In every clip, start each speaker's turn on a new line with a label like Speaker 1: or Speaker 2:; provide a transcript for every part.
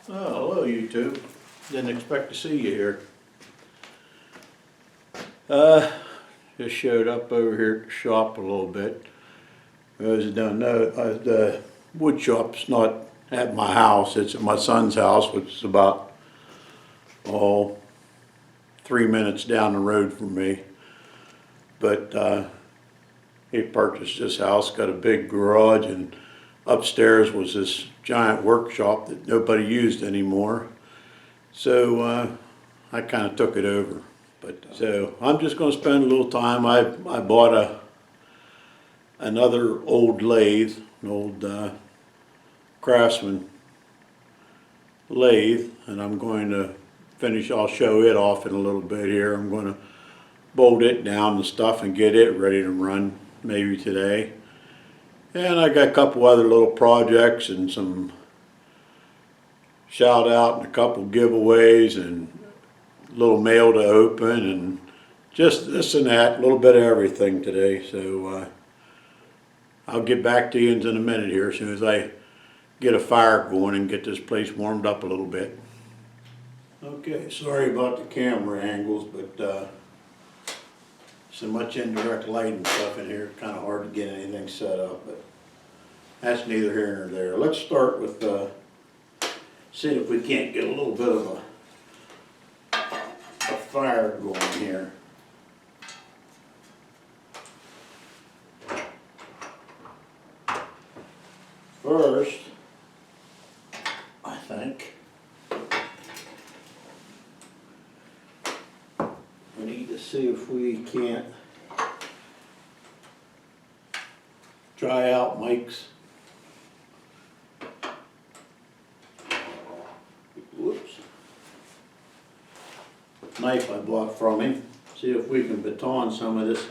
Speaker 1: Oh, hello YouTube. Didn't expect to see you here. Just showed up over here at the shop a little bit. As you don't know, the wood shop's not at my house, it's at my son's house, which is about, 3 minutes down the road from me. But he purchased this house, got a big garage, and upstairs was this giant workshop that nobody used anymore. So I kind of took it over. So I'm just going to spend a little time. I bought another old lathe, an old Craftsman lathe, and I'm going to finish. I'll show it off in a little bit here. I'm going to bolt it down and stuff and get it ready to run maybe today. And I got a couple other little projects and some shout out and a couple giveaways and a little mail to open and just this and that, a little bit of everything today. So I'll get back to you in a minute here as soon as I get a fire going and get this place warmed up a little bit. Okay, sorry about the camera angles, but so much indirect light and stuff in here, kind of hard to get anything set up, but that's neither here nor there. Let's start with see if we can't get a little bit of a fire going here. First, I think we need to see if we can't try out Mike's knife I bought from him. See if we can baton some of this.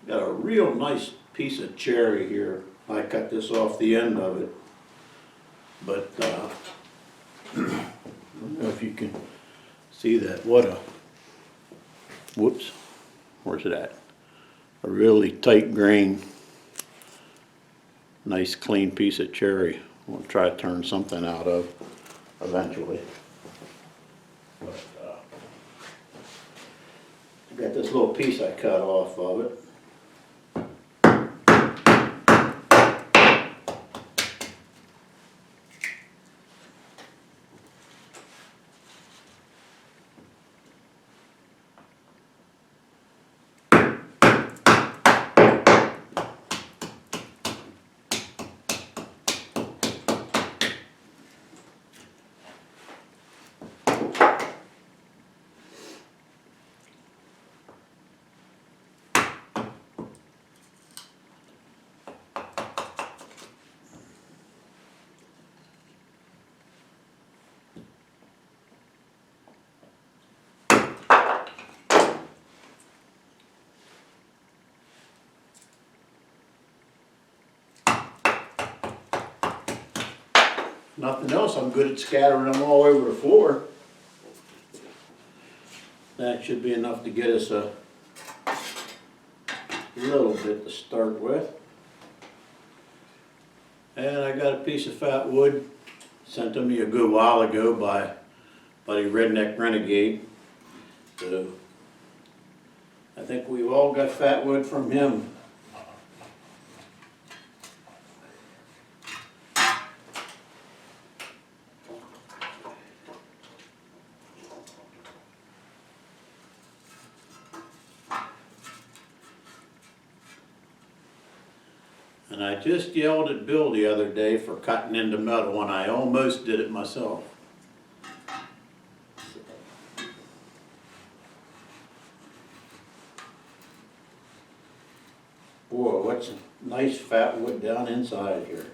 Speaker 1: Got a real nice piece of cherry here. I cut this off the end of it, but I don't know if you can see that. What a, whoops, where's it at? A really tight grain, nice clean piece of cherry. We'll try to turn something out of eventually. But, I got this little piece I cut off of it. Nothing else, I'm good at scattering them all over the floor. That should be enough to get us a little bit to start with. And I got a piece of fat wood sent to me a good while ago by Buddy Redneck Renegade. So I think we've all got fat wood from him. And I just yelled at Bill the other day for cutting into metal, and I almost did it myself. Boy, what's nice fat wood down inside here.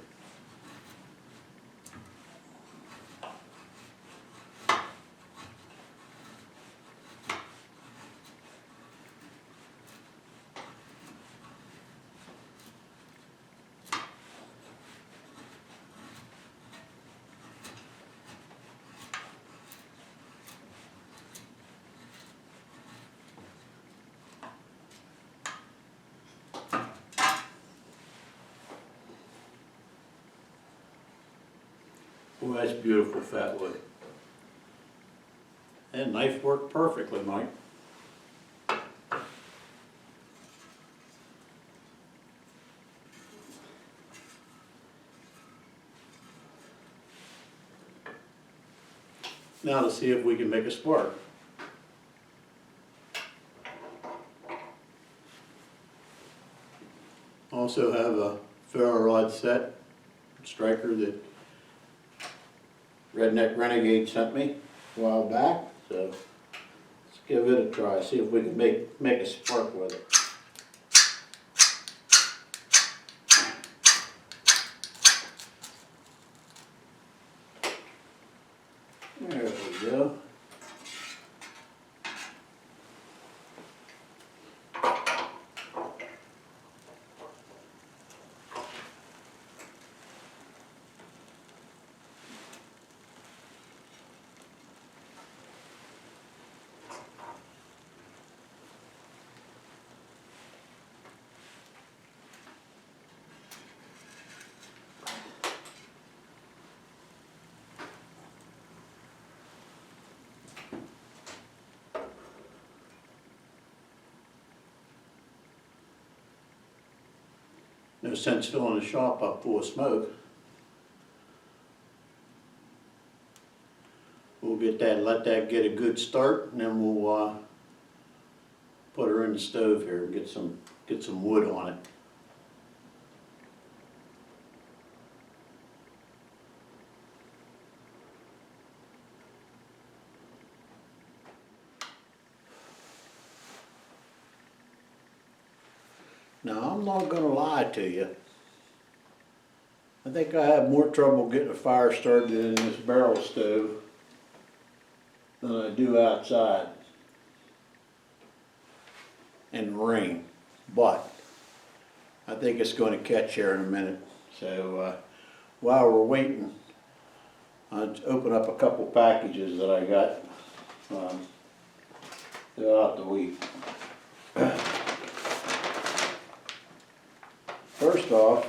Speaker 1: Boy, that's beautiful fat wood. That knife worked perfectly, Mike. Now to see if we can make a spark. Also have a ferro rod set striker that Redneck Renegade sent me a while back. So let's give it a try, see if we can make a spark with it. There we go. No sense filling the shop up full of smoke. We'll get that, let that get a good start, and then we'll put her in the stove here and get some wood on it. Now, I'm not gonna lie to you. I think I have more trouble getting a fire started in this barrel stove than I do outside in the rain. But I think it's gonna catch here in a minute. So while we're waiting, I'll open up a couple packages that I got throughout the week. First off,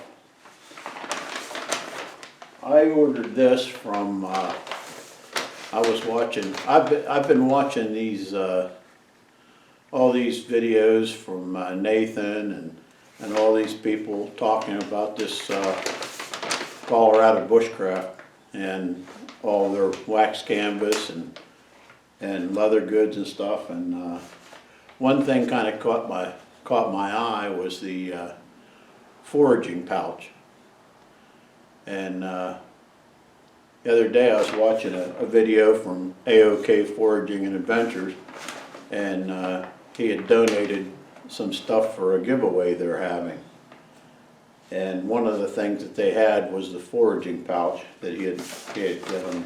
Speaker 1: I ordered this from, I've been watching these, all these videos from Nathan and all these people talking about this Colorado Bushcraft and all their wax canvas and leather goods and stuff. And one thing kind of caught my eye was the foraging pouch. And the other day I was watching a video from AOK Foraging and Adventures, and he had donated some stuff for a giveaway they're having. And one of the things that they had was the foraging pouch that he had given me.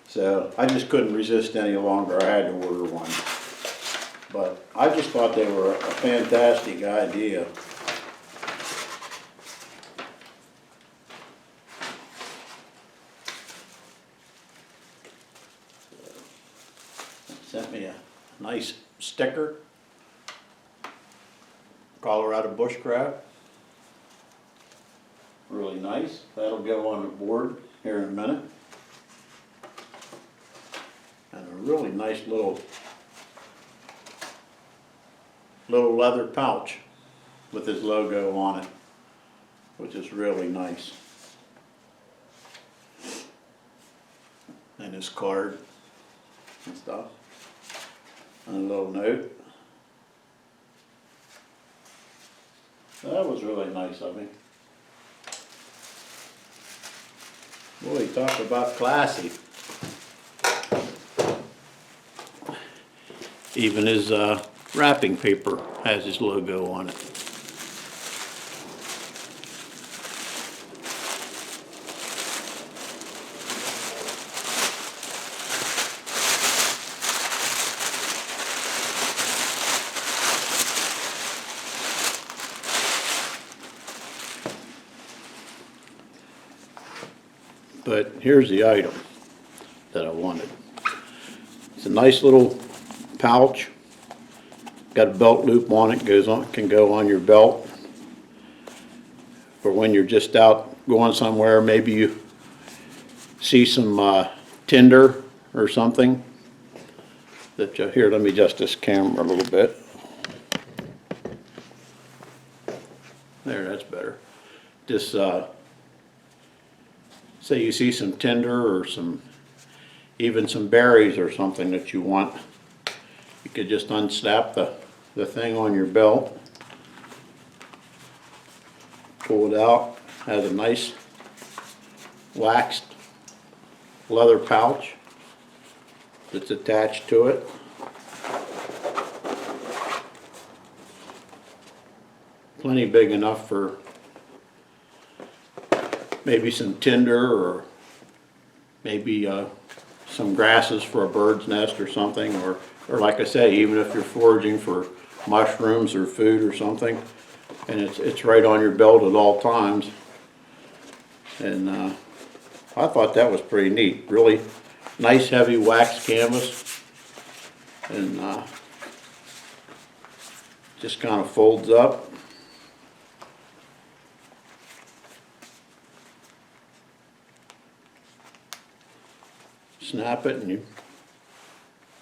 Speaker 1: So I just couldn't resist any longer. I had to order one. But I just thought they were a fantastic idea. Sent me a nice sticker, Colorado Bushcraft, really nice. That'll go on the board here in a minute. And a really nice little leather pouch with his logo on it, which is really nice. And his card and stuff. And a little note. That was really nice of him. Boy, talk about classy. Even his wrapping paper has his logo on it. But here's the item that I wanted. It's a nice little pouch. Got a belt loop on it, can go on your belt for when you're just out going somewhere. Maybe you see some tinder or something, that here, let me adjust this camera a little bit. There, that's better. Just say you see some tinder or even some berries or something that you want, you could just unsnap the thing on your belt, pull it out, has a nice waxed leather pouch that's attached to it. Plenty big enough for maybe some tinder or maybe some grasses for a bird's nest or something, or like I say, even if you're foraging for mushrooms or food or something, and it's right on your belt at all times. And I thought that was pretty neat. Really nice heavy wax canvas, and just kind of folds up. Snap it and you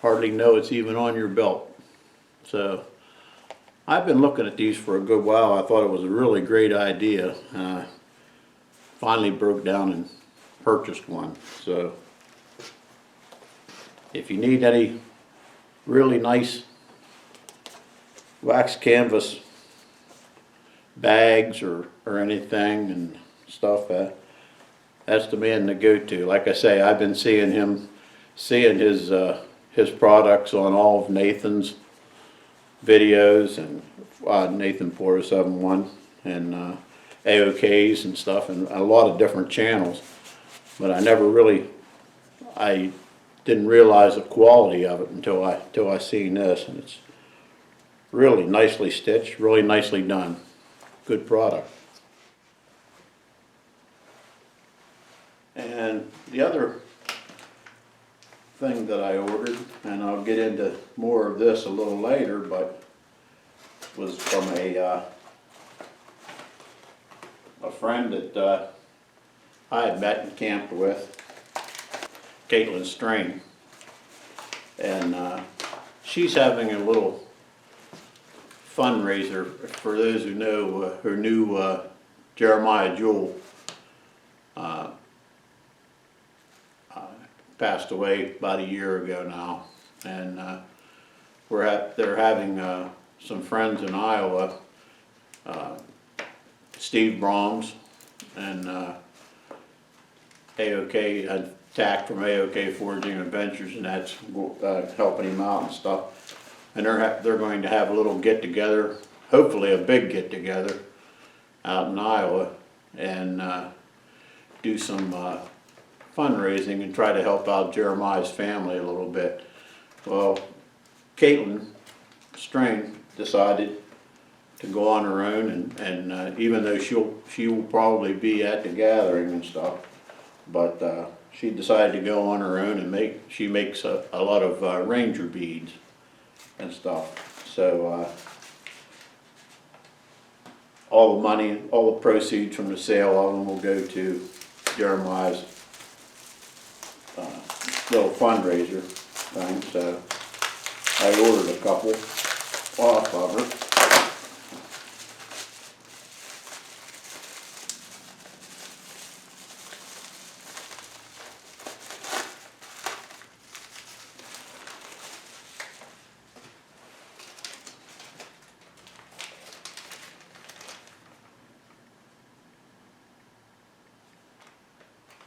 Speaker 1: hardly know it's even on your belt. So I've been looking at these for a good while. I thought it was a really great idea. Finally broke down and purchased one. So if you need any really nice wax canvas bags or anything and stuff, that's the man to go to. Like I say, I've been seeing his products on all of Nathan's videos, and Nathan 4071 and AOKs and stuff, and a lot of different channels. But I didn't realize the quality of it until I seen this, and it's really nicely stitched, really nicely done. Good product. And the other thing that I ordered, and I'll get into more of this a little later, but was from a friend that I had met and camped with, Kaylynn Strain, and she's having a little fundraiser for those who know who knew Jerimiah Jewell. Passed away about a year ago now, and they're having some friends in Iowa, Steve Brahms and AOK Tack from AOK Foraging Adventures, and that's helping him out and stuff. And they're going to have a little get together, hopefully a big get together, out in Iowa, and do some fundraising and try to help out Jeremiah's family a little bit. Well, Kaylynn Strain decided to go on her own, and even though she will probably be at the gathering and stuff, but she decided to go on her own and she makes a lot of ranger beads and stuff. So all the money, all the proceeds from the sale of them will go to Jeremiah's little fundraiser thing. So I ordered a couple off of her.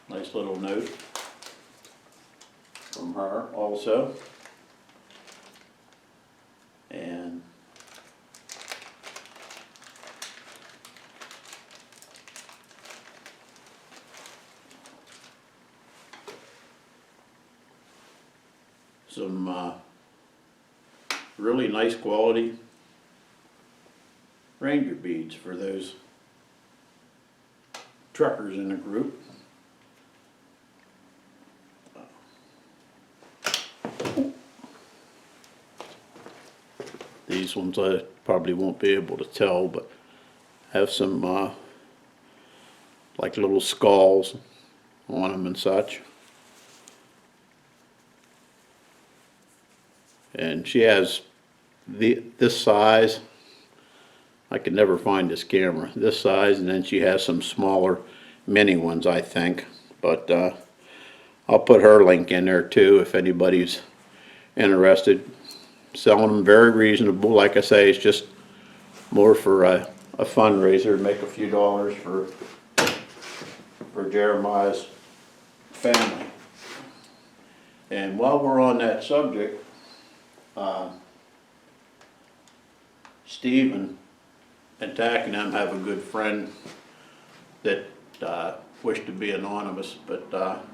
Speaker 1: Nice little note from her also. And some really nice quality ranger beads for those truckers in the group. These ones I probably won't be able to tell, but have some like little skulls on them and such. And she has this size. I could never find this camera. This size, and then she has some smaller mini ones, I think. But I'll put her link in there too if anybody's interested. Selling them very reasonable. Like I say, it's just more for a fundraiser, make a few dollars for Jeremiah's family. And while we're on that subject, Steve and Tack and them have a good friend that wished to be anonymous, but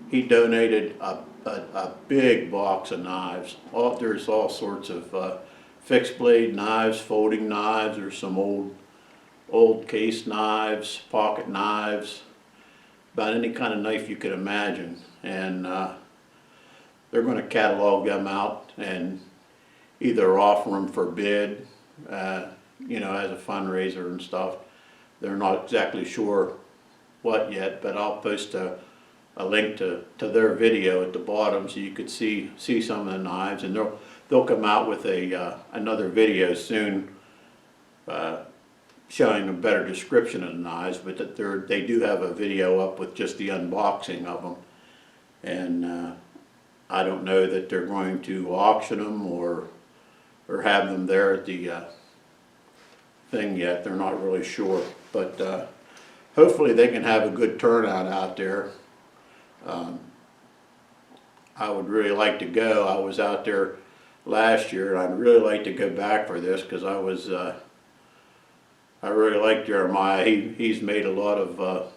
Speaker 1: he donated a big box of knives. There's all sorts of fixed blade knives, folding knives, there's some old case knives, pocket knives, about any kind of knife you could imagine. And they're going to catalog them out and either offer them for bid, you know, as a fundraiser and stuff. They're not exactly sure what yet, but I'll post a link to their video at the bottom so you could see some of the knives, and they'll come out with another video soon showing a better description of the knives, but that they do have a video up with just the unboxing of them. And I don't know that they're going to auction them or have them there at the thing yet. They're not really sure, but hopefully they can have a good turnout out there. I would really like to go. I was out there last year, and I'd really like to go back for this because I really like Jeremiah. He's made a lot of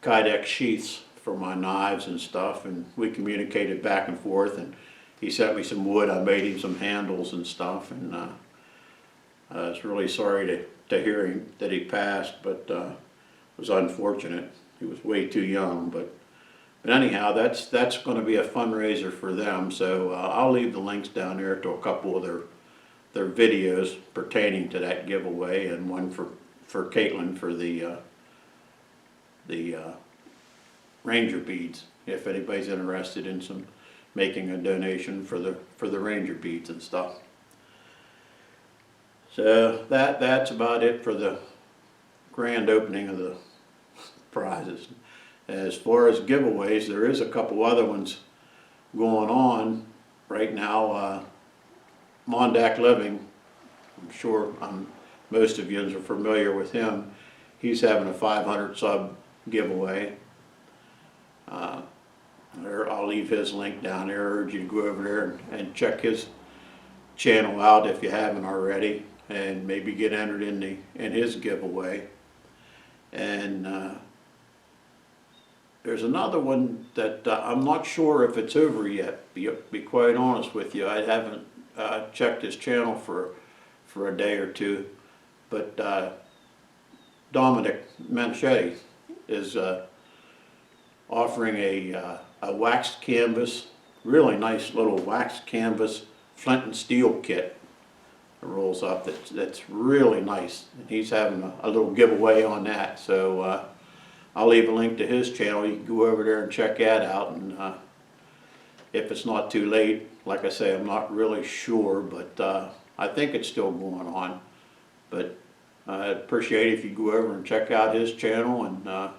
Speaker 1: Kydex sheaths for my knives and stuff, and we communicated back and forth, and he sent me some wood. I made him some handles and stuff, and I was really sorry to hear that he passed, but it was unfortunate. He was way too young, but anyhow, that's going to be a fundraiser for them, so I'll leave the links down there to a couple of their videos pertaining to that giveaway, and one for Kaylynn for the Ranger beads, if anybody's interested in making a donation for the Ranger beads and stuff. So that's about it for the grand opening of the prizes. As far as giveaways, there is a couple other ones going on right now. MonDak Living, I'm sure most of you are familiar with him. He's having a 500 sub giveaway. I'll leave his link down there. I urge you to go over there and check his channel out if you haven't already, and maybe get entered in his giveaway. And there's another one that I'm not sure if it's over yet, be quite honest with you. I haven't checked his channel for a day or two, but Dominic Minischetti is offering a waxed canvas, really nice little waxed canvas flint and steel kit that rolls up. That's really nice, and he's having a little giveaway on that. So I'll leave a link to his channel. You can go over there and check that out, and if it's not too late, like I say, I'm not really sure, but I think it's still going on. But I'd appreciate it if you go over and check out his channel and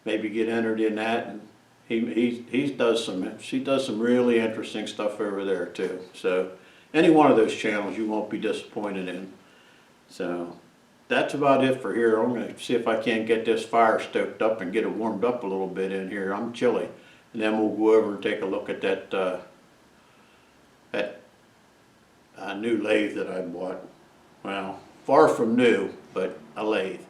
Speaker 1: maybe get entered in that. And she does some really interesting stuff over there too. So any one of those channels you won't be disappointed in. So that's about it for here. I'm going to see if I can't get this fire stoked up and get it warmed up a little bit in here. I'm chilly. And then we'll go over and take a look at that new lathe that I bought. Well, far from new, but a lathe.